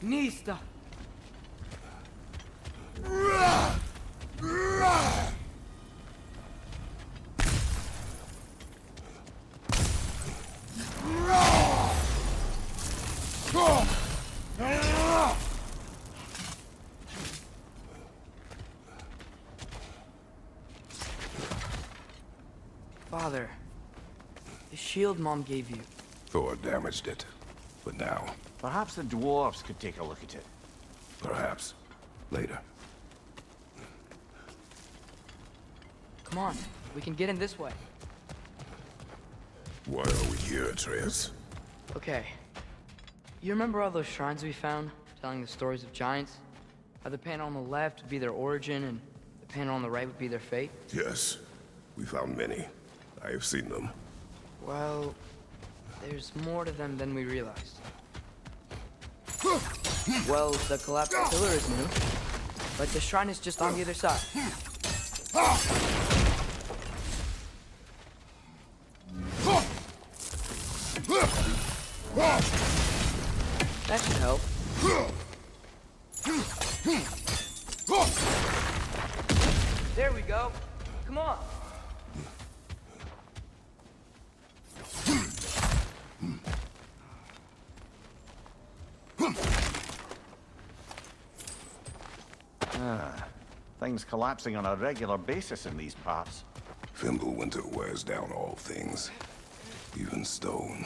Nista. Father, the shield Mom gave you. Thor damaged it. But now, Perhaps the dwarves could take a look at it. perhaps, later. Come on, we can get in this way. Why are we here, Atreus? Okay. You remember all those shrines we found, telling the stories of giants? How the panel on the left would be their origin, and the panel on the right would be their fate? Yes, we found many. I have seen them. Well, there's more to them than we realized. Well, the collapsed pillar is new, but the shrine is just on the other side. That should help. There we go. Come on. Things collapsing on a regular basis in these parts. Fimbulwinter wears down all things, even stone.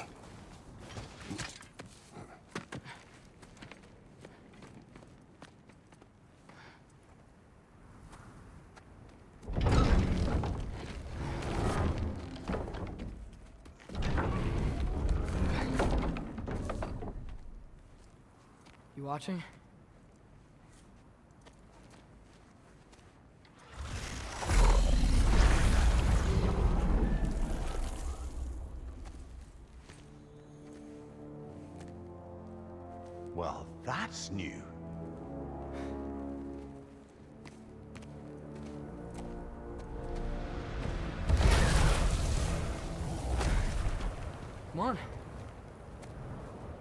You watching? Well, that's new. Come on.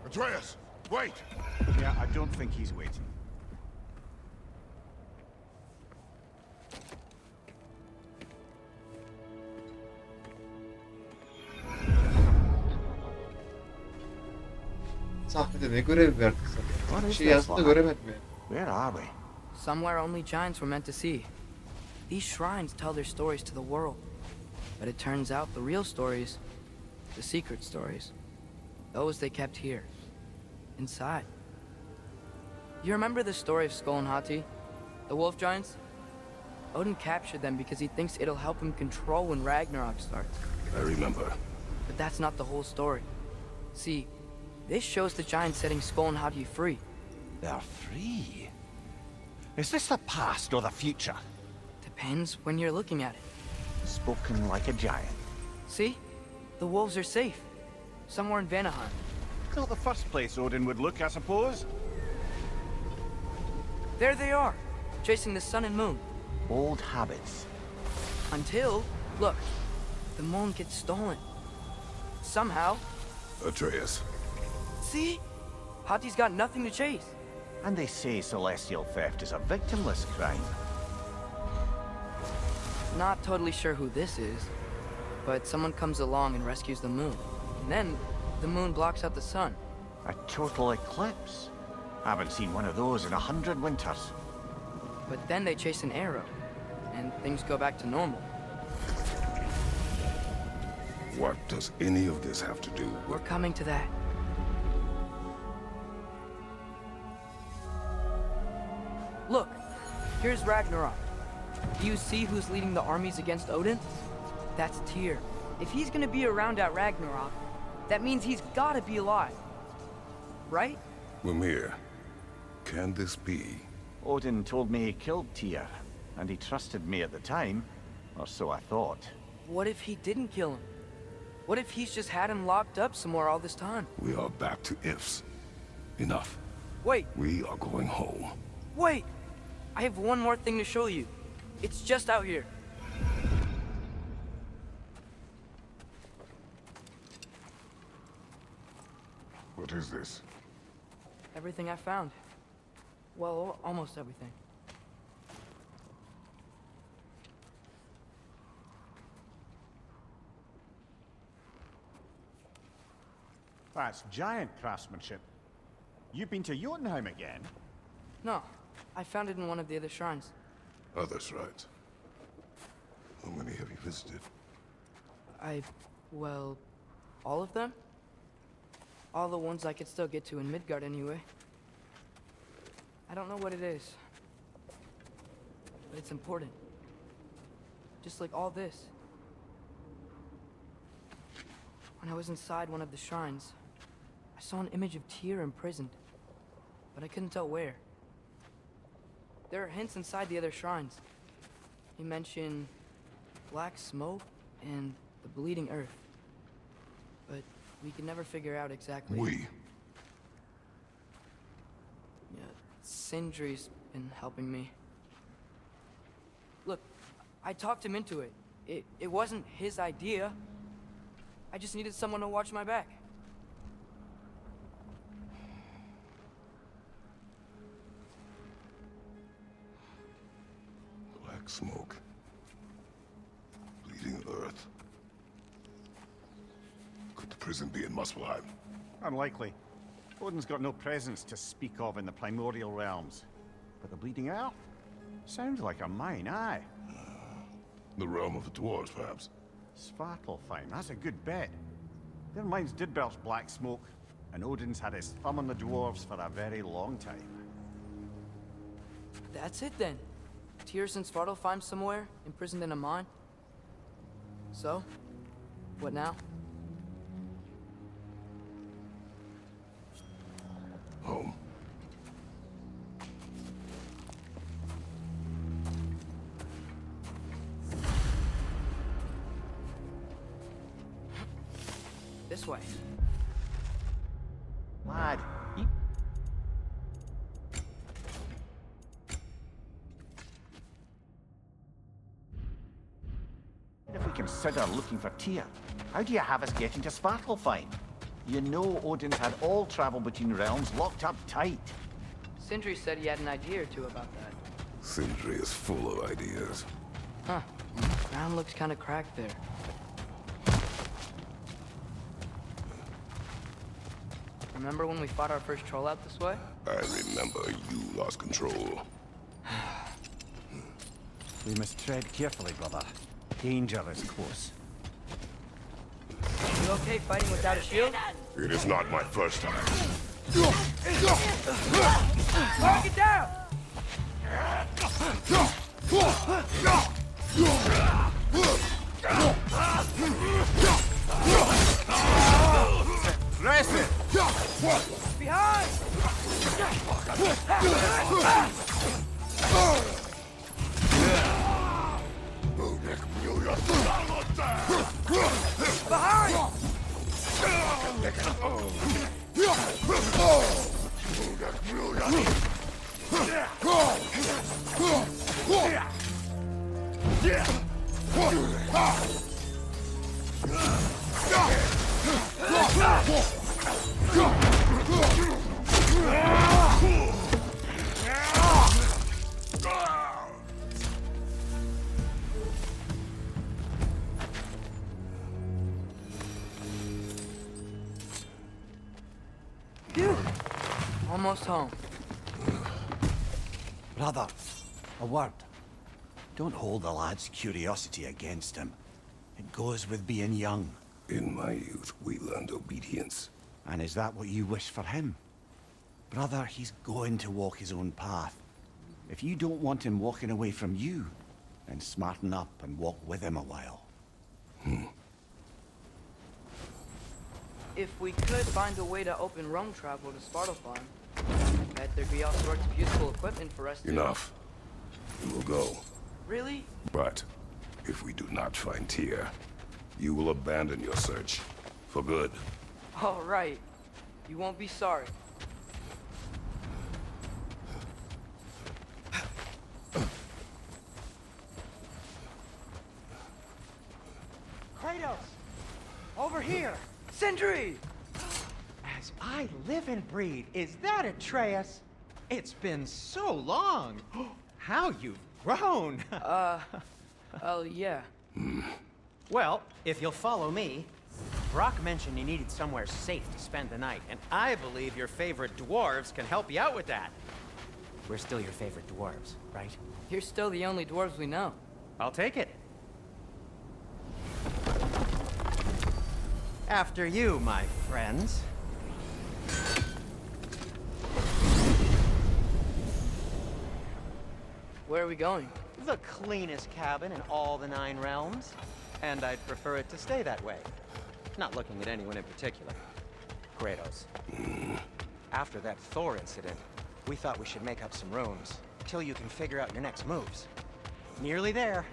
Atreus, wait! Yeah, I don't think he's waiting. Sahnede ne görev verdi sana? Bir şey yazdı da göremedim yani. Where are we? Somewhere only giants were meant to see. These shrines tell their stories to the world. But it turns out the real stories, the secret stories, those they kept here, inside. You remember the story of Skull and Hati? The wolf giants? Odin captured them because he thinks it'll help him control when Ragnarok starts. I remember. But that's not the whole story. See, this shows the giants setting Skull and Hati free. They're free. Is this the past or the future? Depends when you're looking at it. Spoken like a giant. See? The wolves are safe. Somewhere in Vanaheim. Not the first place Odin would look, I suppose. There they are, chasing the sun and moon. Old habits. Until, look, the moon gets stolen. Somehow. Atreus. See? Hati's got nothing to chase. And they say celestial theft is a victimless crime. Not totally sure who this is, but someone comes along and rescues the moon. And then, the moon blocks out the sun. A total eclipse. Haven't seen one of those in 100 winters. But then they chase an arrow, and things go back to normal. What does any of this have to do We're with... coming to that. Look, here's Ragnarok. Do you see who's leading the armies against Odin? That's Tyr. If he's gonna be around at Ragnarok, that means he's gotta be alive. Right? Mimir, can this be? Odin told me he killed Tyr, and he trusted me at the time, or so I thought. What if he didn't kill him? What if he's just had him locked up somewhere all this time? We are back to ifs. Enough. Wait, We are going home. wait! I have one more thing to show you. It's just out here. What is this? Everything I found. Well, almost everything. That's giant craftsmanship. You've been to Jotunheim again? No, I found it in one of the other shrines. Other shrines. How many have you visited? Well, all of them? All the ones I could still get to in Midgard anyway. I don't know what it is, but it's important. Just like all this. When I was inside one of the shrines, I saw an image of Tyr imprisoned, but I couldn't tell where. There are hints inside the other shrines. He mentioned black smoke and the bleeding earth, but we could never figure out exactly. Yeah, Sindri's been helping me. Look, I talked him into it. It wasn't his idea. I just needed someone to watch my back. Black smoke. Bleeding earth. Could the prison be in Muspelheim? Unlikely. Odin's got no presence to speak of in the primordial realms. But the Bleeding Earth? Sounds like a mine, aye. The realm of the dwarves, perhaps? Svartalfheim, that's a good bet. Their mines did belch black smoke, and Odin's had his thumb on the dwarves for a very long time. That's it then. Tyr's in Svartalfheim somewhere, imprisoned in a mine. So, what now? Home. This way. Lad, if we consider looking for Tyr, how do you have us get into Svartalfheim? You know Odin's had all travel between realms locked up tight. Sindri said he had an idea or two about that. Sindri is full of ideas. Huh. Ground looks kind of cracked there. Remember when we fought our first troll out this way? I remember you lost control. We must tread carefully, brother. Danger is close. You okay fighting without a shield? It is not my first time. Mark it down! Press it! Behind! Behind! Phew. Almost home. Brother, a word. Don't hold the lad's curiosity against him. It goes with being young. In my youth, we learned obedience. And is that what you wish for him? Brother, he's going to walk his own path. If you don't want him walking away from you, then smarten up and walk with him a while. If we could find a way to open roam travel to Svartalfheim, I bet there'd be all sorts of useful equipment for us to... Enough. We will go. Really? But if we do not find Tyr, you will abandon your search. For good. All right. You won't be sorry. Kratos! Over here! Sindri! As I live and breathe, is that Atreus? It's been so long. How you've grown. Oh, yeah. Well, if you'll follow me, Brock mentioned you needed somewhere safe to spend the night, and I believe your favorite dwarves can help you out with that. We're still your favorite dwarves, right? You're still the only dwarves we know. I'll take it. After you, my friends. Where are we going? The cleanest cabin in all the 9 realms. And I'd prefer it to stay that way. Not looking at anyone in particular. Kratos. After that Thor incident, we thought we should make up some rooms, till you can figure out your next moves. Nearly there.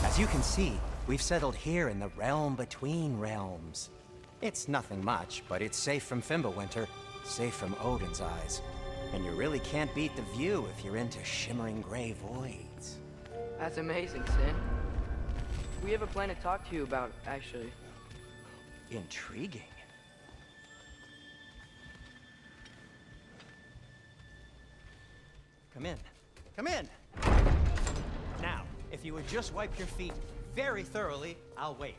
As you can see, we've settled here in the realm between realms. It's nothing much, but it's safe from Fimbulwinter, safe from Odin's eyes. And you really can't beat the view if you're into shimmering gray voids. That's amazing, Sin. We have a plan to talk to you about, actually. Intriguing. Come in. Come in! Now, if you would just wipe your feet very thoroughly, I'll wait.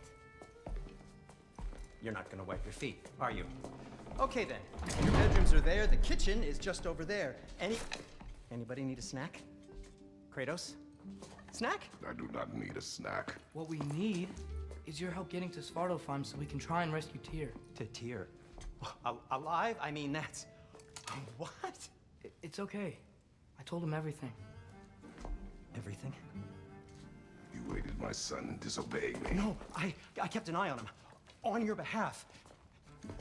You're not gonna wipe your feet, are you? Okay then. Your bedrooms are there, the kitchen is just over there. Anybody need a snack? Kratos? Snack? I do not need a snack. What we need is your help getting to Svartalfheim so we can try and rescue Tyr. To Tyr. Alive? I mean, that's... What? It's okay. I told him everything. Everything? You aided my son and disobeyed me. No, I kept an eye on him. On your behalf.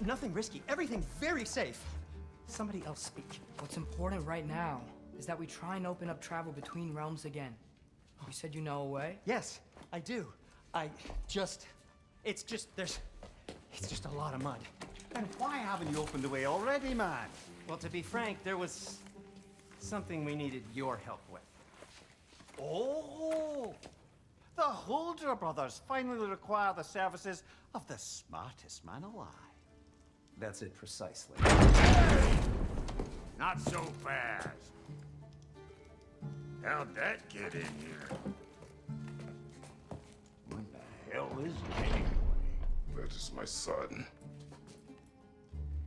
Nothing risky. Everything very safe. Somebody else speak. What's important right now is that we try and open up travel between realms again. You said you know a way? Yes, I do. It's just a lot of mud. Then why haven't you opened the way already, man? Well, to be frank, there was something we needed your help with. Oh! The Holder brothers finally require the services of the smartest man alive. That's it precisely. Not so fast. How'd that get in here? What the hell is it anyway? That is my son.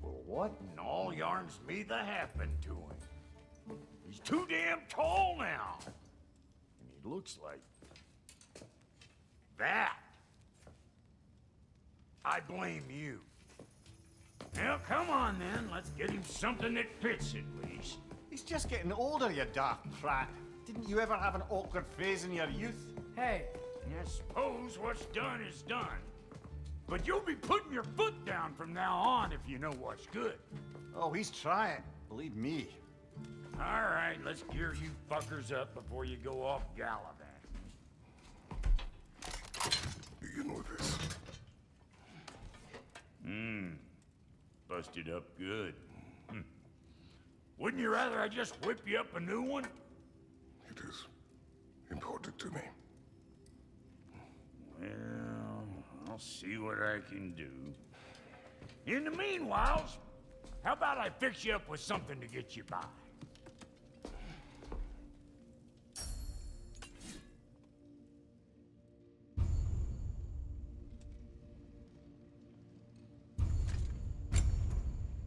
Well, what in all yarns me that happened to him? He's too damn tall now. And he looks like... that. I blame you. Well, come on then. Let's get him something that fits at least. He's just getting older, you daft prat. Didn't you ever have an awkward phase in your youth? Hey, I suppose what's done is done. But you'll be putting your foot down from now on if you know what's good. Oh, he's trying. Believe me. All right, let's gear you fuckers up before you go off gallivanting. Begin with this. Busted up good. Wouldn't you rather I just whip you up a new one? It is important to me. Well, I'll see what I can do. In the meanwhile, how about I fix you up with something to get you by?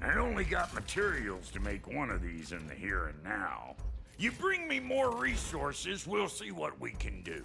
I only got materials to make one of these in the here and now. You bring me more resources, we'll see what we can do.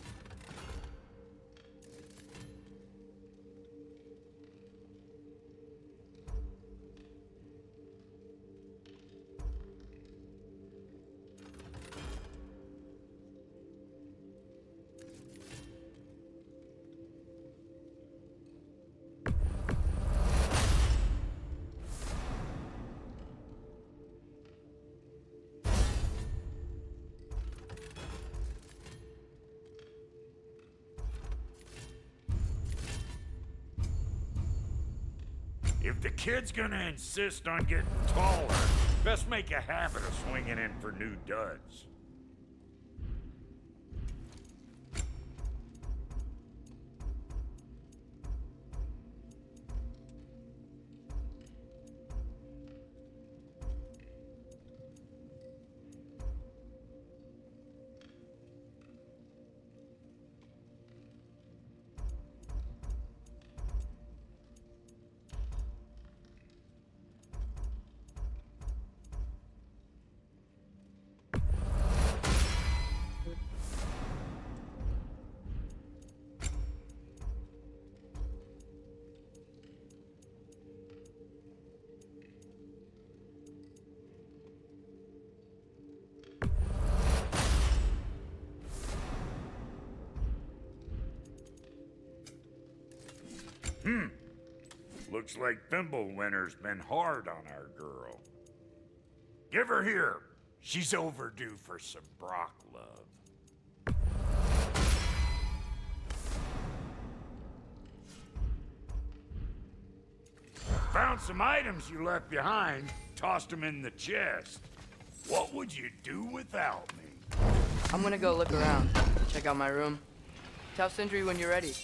If the kid's gonna insist on getting taller, best make a habit of swinging in for new duds. Looks like Thimblewinter's been hard on our girl. Give her here. She's overdue for some Brock love. Found some items you left behind, tossed them in the chest. What would you do without me? I'm gonna go look around, check out my room. Tell Sindri when you're ready.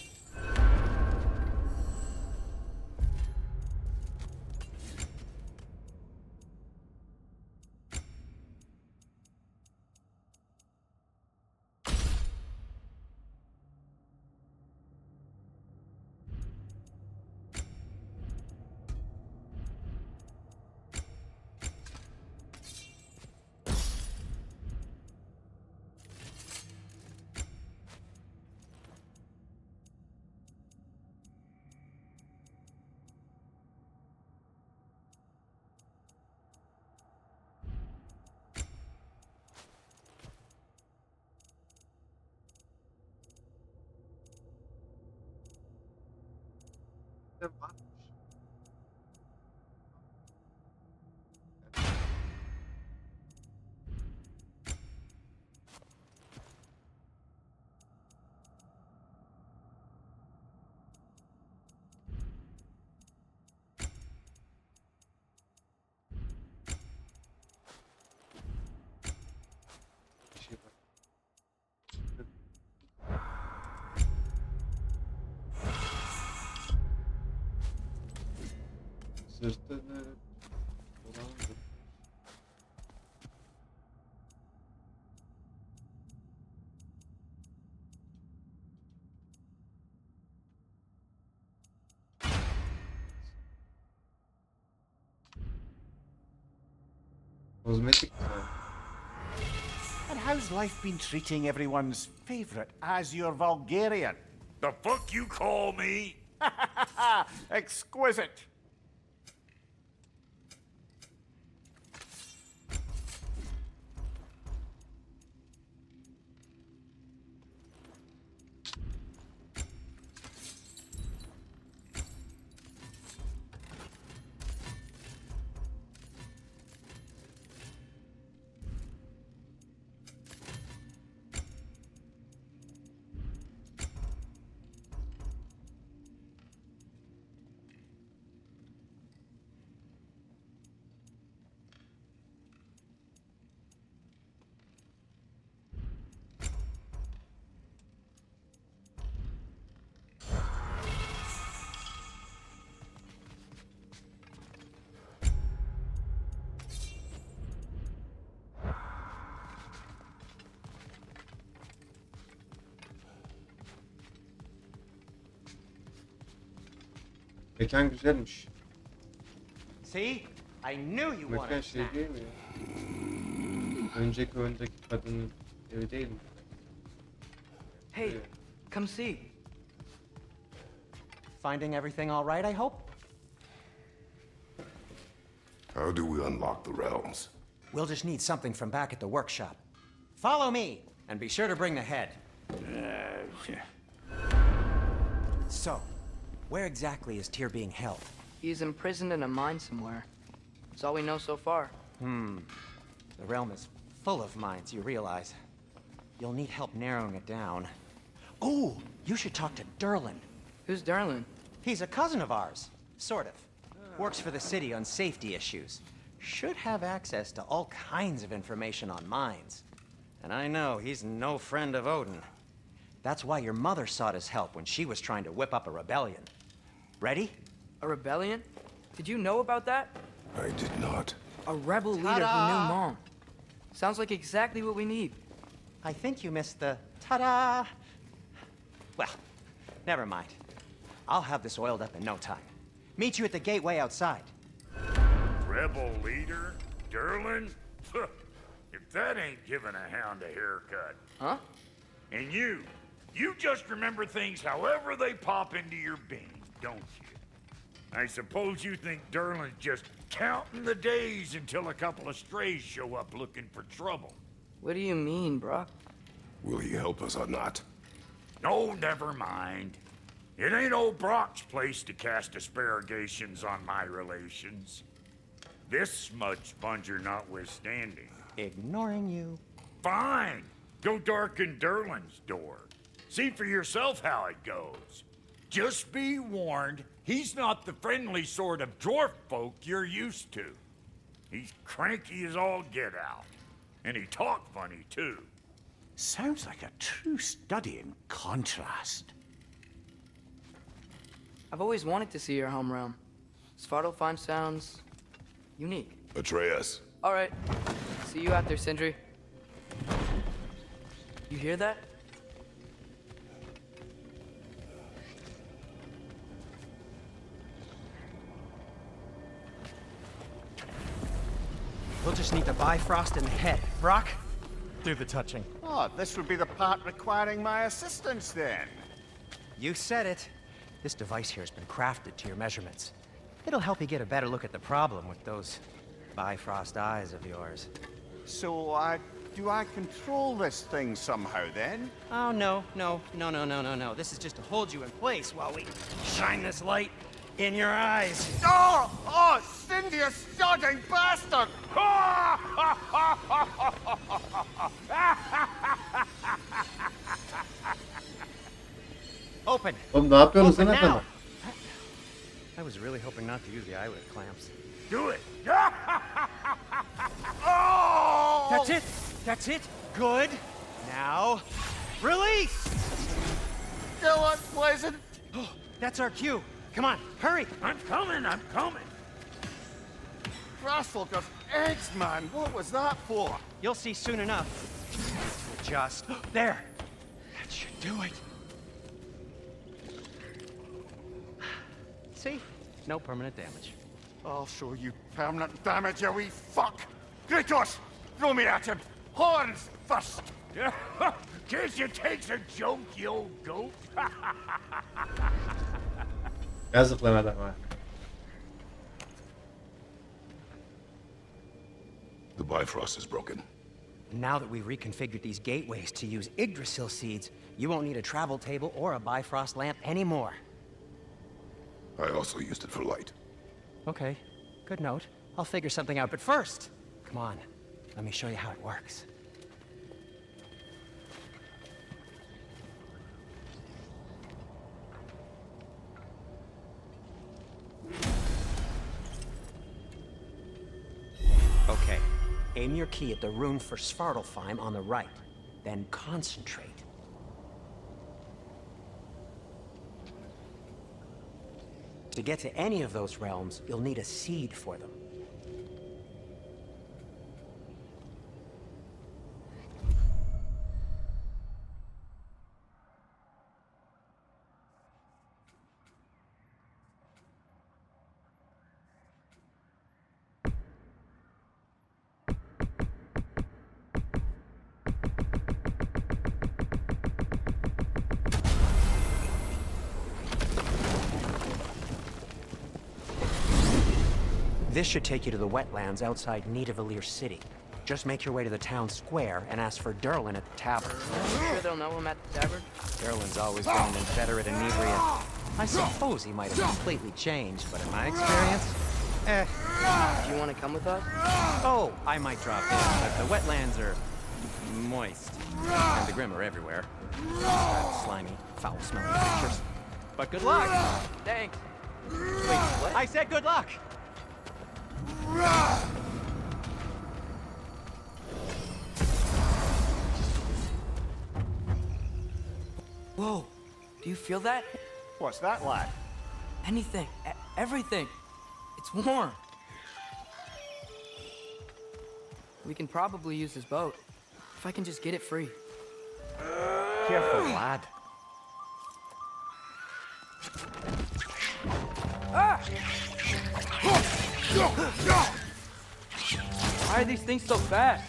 Ne varmış? Bir şey var. Sırtını dolandır. Kozmetik mi? And how's life been treating everyone's favorite Azure Vulgarian? The fuck you call me? Exquisite. Mekan güzelmiş. See? I knew you Mekan wanted a şey snack. değil mi ya? Önceki oyundaki kadının evi değil mi? Hey, Yeah. come see. Finding everything all right, I hope? How do we unlock the realms? We'll just need something from back at the workshop. Follow me, and be sure to bring the head. So, where exactly is Tyr being held? He's imprisoned in a mine somewhere. That's all we know so far. The realm is full of mines, you realize. You'll need help narrowing it down. Oh, you should talk to Derlin. Who's Darlin? He's a cousin of ours, sort of. Works for the city on safety issues. Should have access to all kinds of information on mines. And I know he's no friend of Odin. That's why your mother sought his help when she was trying to whip up a rebellion. Ready? A rebellion? Did you know about that? I did not. A rebel leader who Ta-da! knew Mom. Sounds like exactly what we need. I think you missed the ta-da. Well, never mind. I'll have this oiled up in no time. Meet you at the gateway outside. Rebel leader? Derlin? If that ain't giving a hound a haircut. Huh? And you just remember things however they pop into your being, don't you? I suppose you think Derlin's just counting the days until a couple of strays show up looking for trouble. What do you mean, Brock? Will he help us or not? No, never mind. It ain't old Brock's place to cast asparagations on my relations. This smudge sponger notwithstanding. Ignoring you. Fine. Go darken Derlin's door. See for yourself how it goes. Just be warned, he's not the friendly sort of dwarf folk you're used to. He's cranky as all get out. And he talk funny, too. Sounds like a true study in contrast. I've always wanted to see your home realm. Svartalfheim sounds unique. Atreus. All right. See you out there, Sindri. You hear that? We'll just need the Bifrost in the head. Brock, do the touching. Oh, this would be the part requiring my assistance then. You said it. This device here has been crafted to your measurements. It'll help you get a better look at the problem with those Bifrost eyes of yours. So, do I control this thing somehow then? Oh, no. This is just to hold you in place while we shine this light in your eyes. Oh, Cindy, you sodding bastard! Open. Oğlum ne yapıyorsunuz Open lan efendim? now. I was really hoping not to use the eyelid clamps. Do it. Oh! That's it. That's it. Good. Now, release. Still unpleasant. Oh, that's our cue. Come on, hurry. I'm coming. Russell got eggs, man. What was that for? You'll see soon enough. Just there. That should do it. See? No permanent damage. I'll show you permanent damage, you wee fuck! Kratos! Throw me at him! Horns first! Guess you takes a joke, you old goat. Yazık lan adama. The Bifrost is broken. Now that we've reconfigured these gateways to use Yggdrasil seeds, you won't need a travel table or a Bifrost lamp anymore. I also used it for light. Okay, good note. I'll figure something out, but first, come on, let me show you how it works. Okay, aim your key at the rune for Svartalfheim on the right, then concentrate. To get to any of those realms, you'll need a seed for them. This should take you to the wetlands outside Nidavellir City. Just make your way to the town square and ask for Derlin at the tavern. You sure they'll know him at the tavern? Derlin's always been an inveterate inebriate. I suppose he might have completely changed, but in my experience, Do you want to come with us? Oh, I might drop in, but the wetlands are moist. And the Grim are everywhere. Slimy, foul-smelling creatures. But good luck! Thanks. Wait, what? I said good luck! Whoa. Do you feel that? What's that, lad? Anything. Everything. It's warm. We can probably use this boat. If I can just get it free. Careful, lad. Why are these things so fast?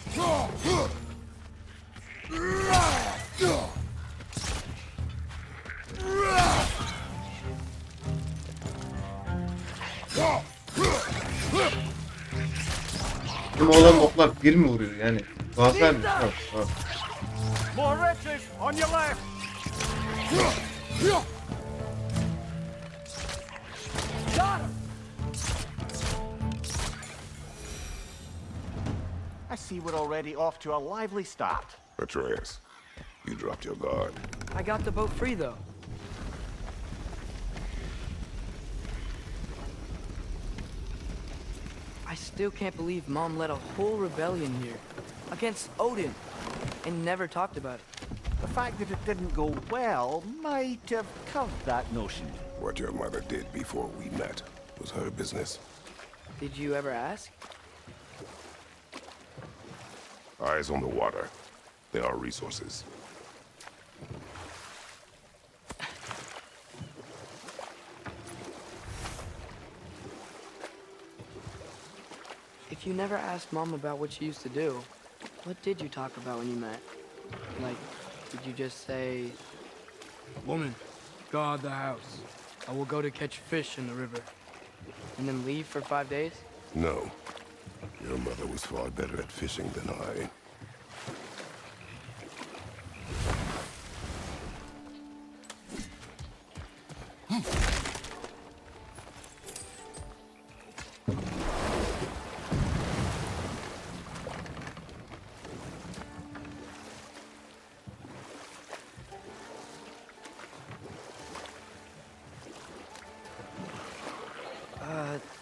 Bizim oğlan oklar bir mi vuruyor yani? Gaz vermiş. Yok, yok. More wretches on your left! see we're already off to a lively start. Atreus, you dropped your guard. I got the boat free, though. I still can't believe Mom led a whole rebellion here. Against Odin. And never talked about it. The fact that it didn't go well might have curved that notion. What your mother did before we met was her business. Did you ever ask? Eyes on the water. There are resources. If you never asked Mom about what she used to do, what did you talk about when you met? Like, did you just say, "Woman, guard the house. I will go to catch fish in the river," and then leave for 5 days? No. Your mother was far better at fishing than I.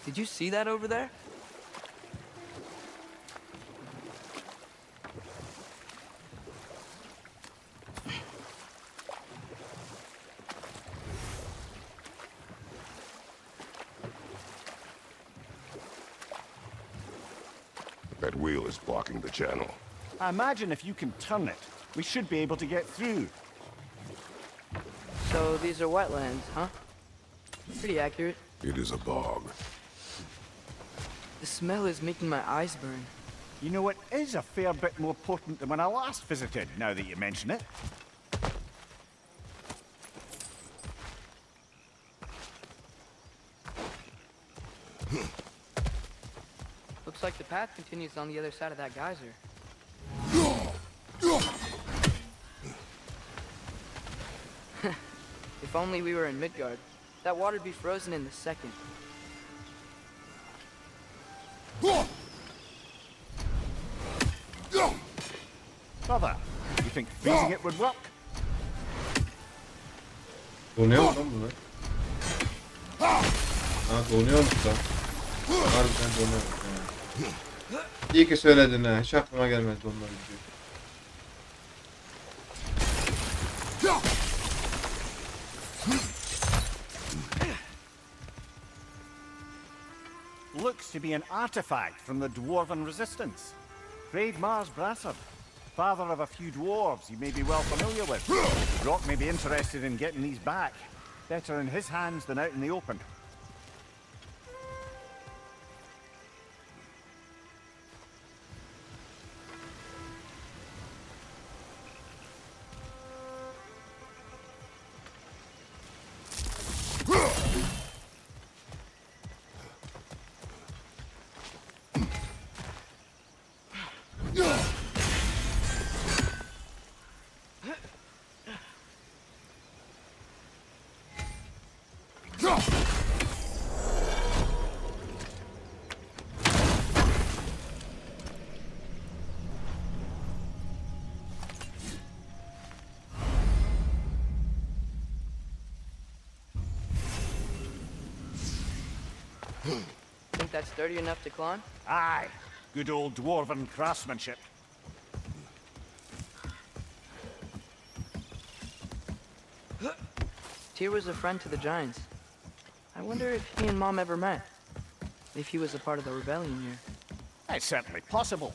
Did you see that over there? That wheel is blocking the channel. I imagine if you can turn it, we should be able to get through. So these are wetlands, huh? Pretty accurate. It is a bog. The smell is making my eyes burn. You know, it is a fair bit more potent than when I last visited, now that you mention it. Looks like the path continues on the other side of that geyser. If only we were in Midgard. That water'd be frozen in the second. Brother, you think freezing it would work? Donuyor mu lan bunlar? Ha donuyormuş lan. Harbiden donuyormuş yani. İyi ki söyledin ha. Hiç aklıma gelmezdi onlar diyor. Looks to be an artifact from the Dwarven Resistance. Great Mars Brassard, father of a few dwarves you may be well familiar with. Rock may be interested in getting these back. Better in his hands than out in the open. Think that's sturdy enough to climb? Aye, good old Dwarven craftsmanship. Tyr was a friend to the Giants. I wonder if he and Mom ever met. If he was a part of the rebellion here. It's certainly possible.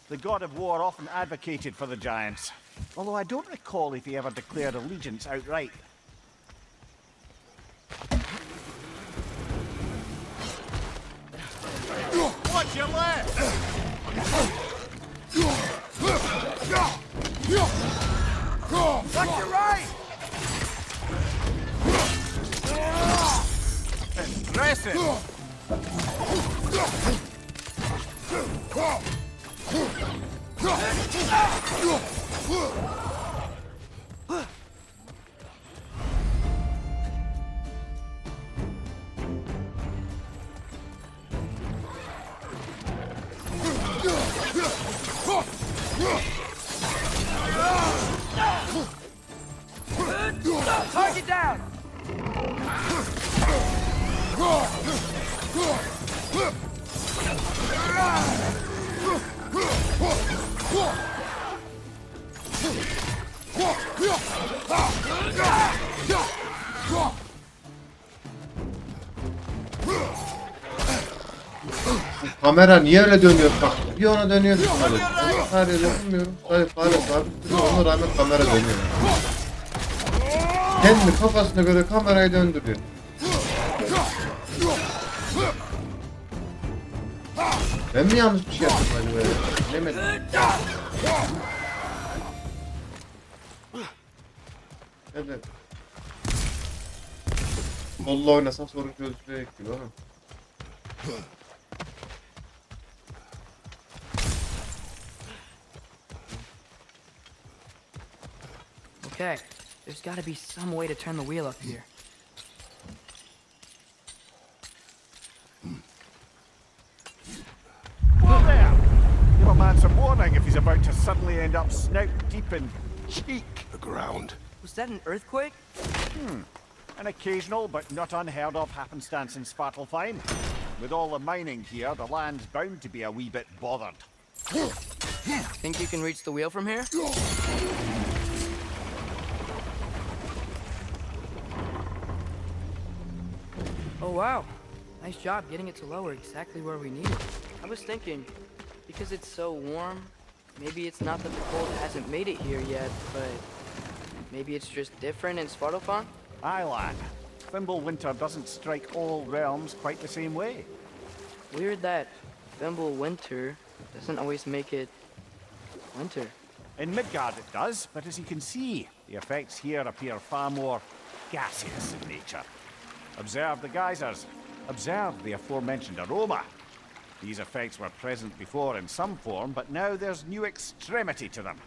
The god of war often advocated for the giants. Although I don't recall if he ever declared allegiance outright. Watch your left! Watch your right! Impressive! Bu kamera niye öyle dönüyor? Bak bir ona dönüyor bir ona dönüyor. Ben fare dokunmuyorum. Sadece fare sabit duruyor. Ona rağmen kamera dönüyor. Kendi kafasına göre kamerayı döndürüyor. Ben mi yanlış bir şey yaptım acaba ya? Bilemedim. Evet. Kolla oynasam sorun çözülecek gibi ama. Okay, there's gotta be some way to turn the wheel up here. Whoa there! Give a man some warning if he's about to suddenly end up snout deep in cheek. The ground. Was that an earthquake? An occasional but not unheard of happenstance in Svartalfheim. With all the mining here, the land's bound to be a wee bit bothered. Think you can reach the wheel from here? Oh wow, nice job getting it to lower exactly where we need it. I was thinking, because it's so warm, maybe it's not that the cold hasn't made it here yet, but maybe it's just different in Svartalfheim? Aye, lad. Winter doesn't strike all realms quite the same way. Weird that Winter doesn't always make it winter. In Midgard it does, but as you can see, the effects here appear far more gaseous in nature. Observe the geysers. Observe the aforementioned aroma. These effects were present before in some form, but now there's new extremity to them.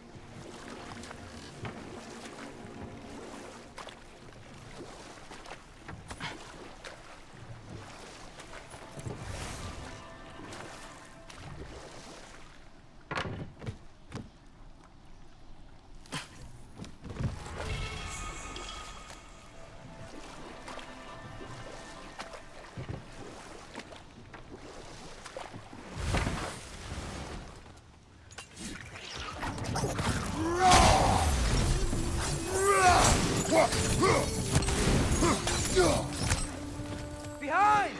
Behind!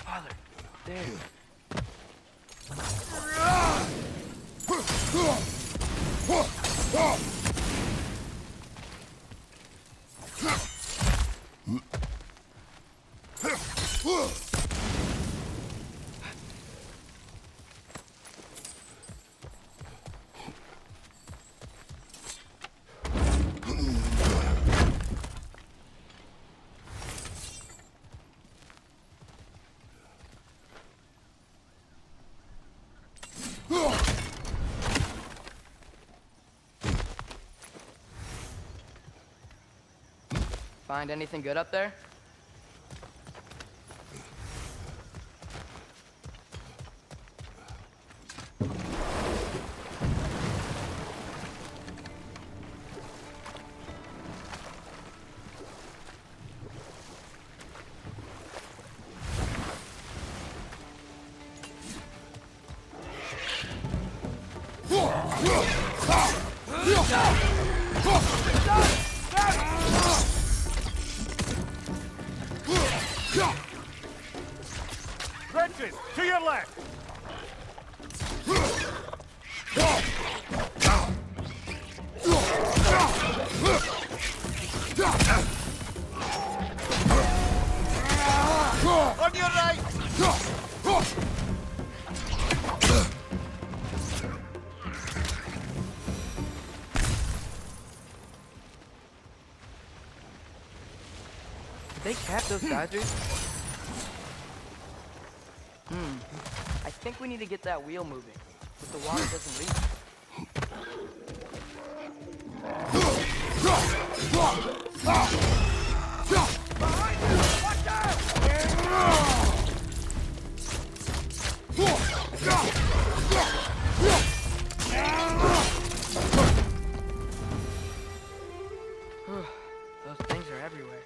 Father, there. Find anything good up there? Trenches, to your left! On your right! Did they cap those geysers? I think we need to get that wheel moving, but the water doesn't leak. Those things are everywhere.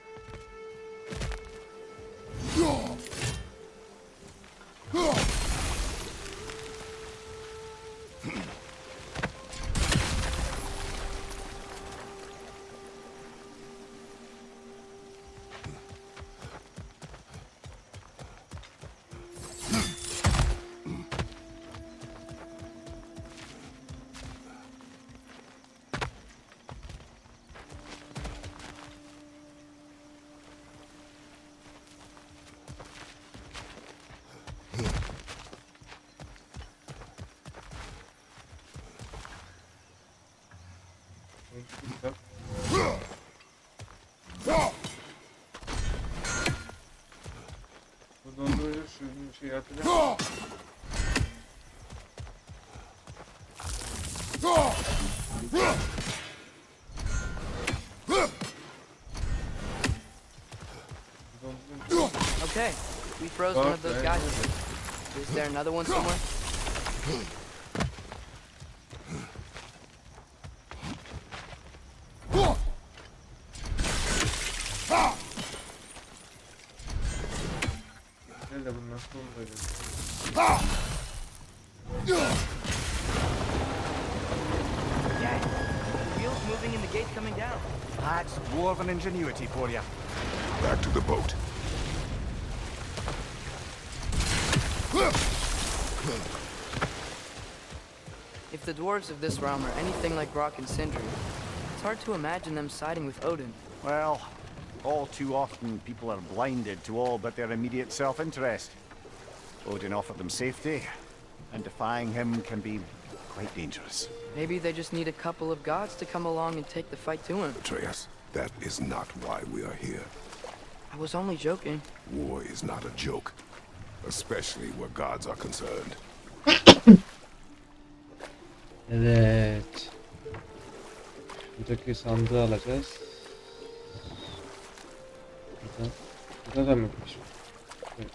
Buradan böyle şu şey atacağım. Okay, we froze one of those guys. Is there another one somewhere? Nerede bunlar? Nasıl böyle? Yeah, the wheels moving and the gate's coming down. That's dwarven ingenuity for you. Back to the boat. If the dwarves of this realm are anything like Rock and Sindri, it's hard to imagine them siding with Odin. Well, all too often people are blinded to all but their immediate self-interest. Odin offered them safety, and defying him can be quite dangerous. Maybe they just need a couple of gods to come along and take the fight to him. Atreus, that is not why we are here. I was only joking. War is not a joke, especially where gods are concerned. Evet. Buradaki sandığı alacağız. Burada da mı? Evet.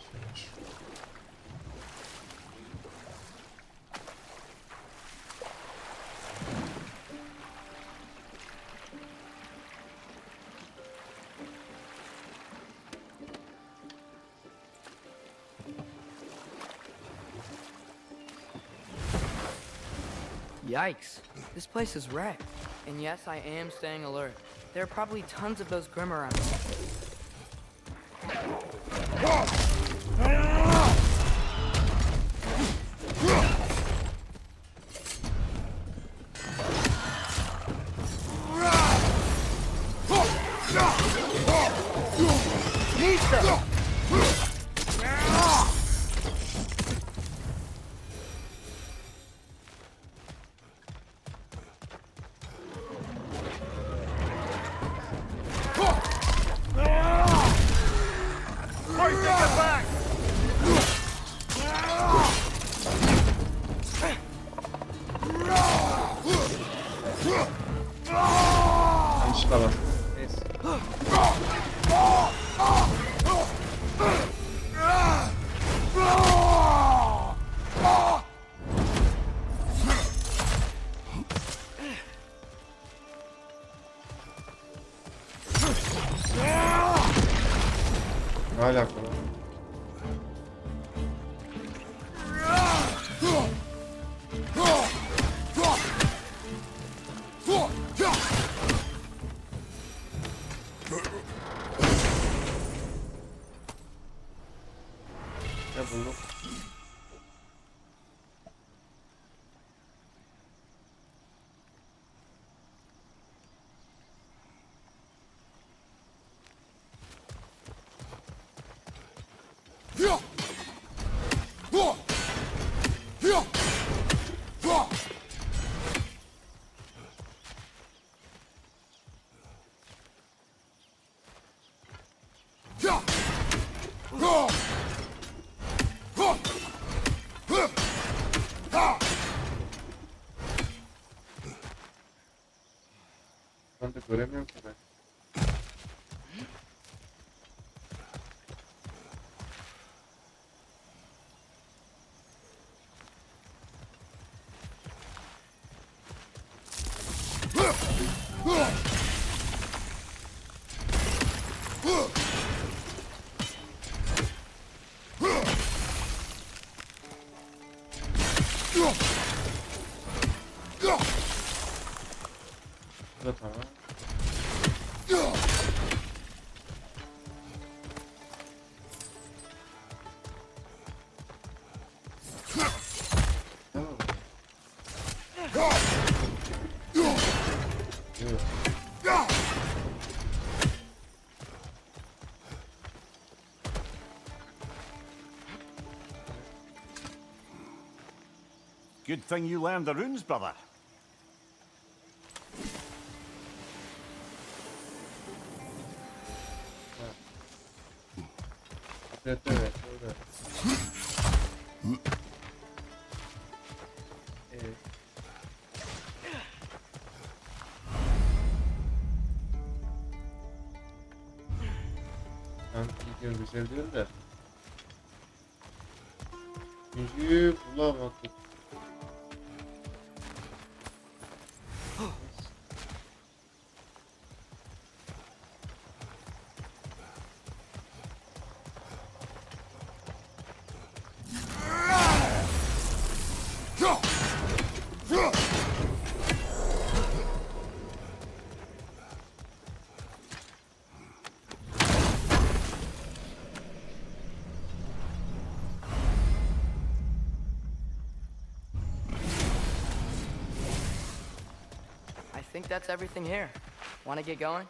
Yikes. This place is wrecked. And yes, I am staying alert. There are probably tons of those Grim around. Yanlışlıkla bak. Neyse. Ne alaka lan? Ne bulduk? Ben de göremiyorum ki ben. Bu da tamam. Tamam. Yok. Good thing you learned the runes, brother. Evet evet orada. Evet. Tam gidiyor güzel diyor da. Müziği bulamadık. I think that's everything here. Want to get going?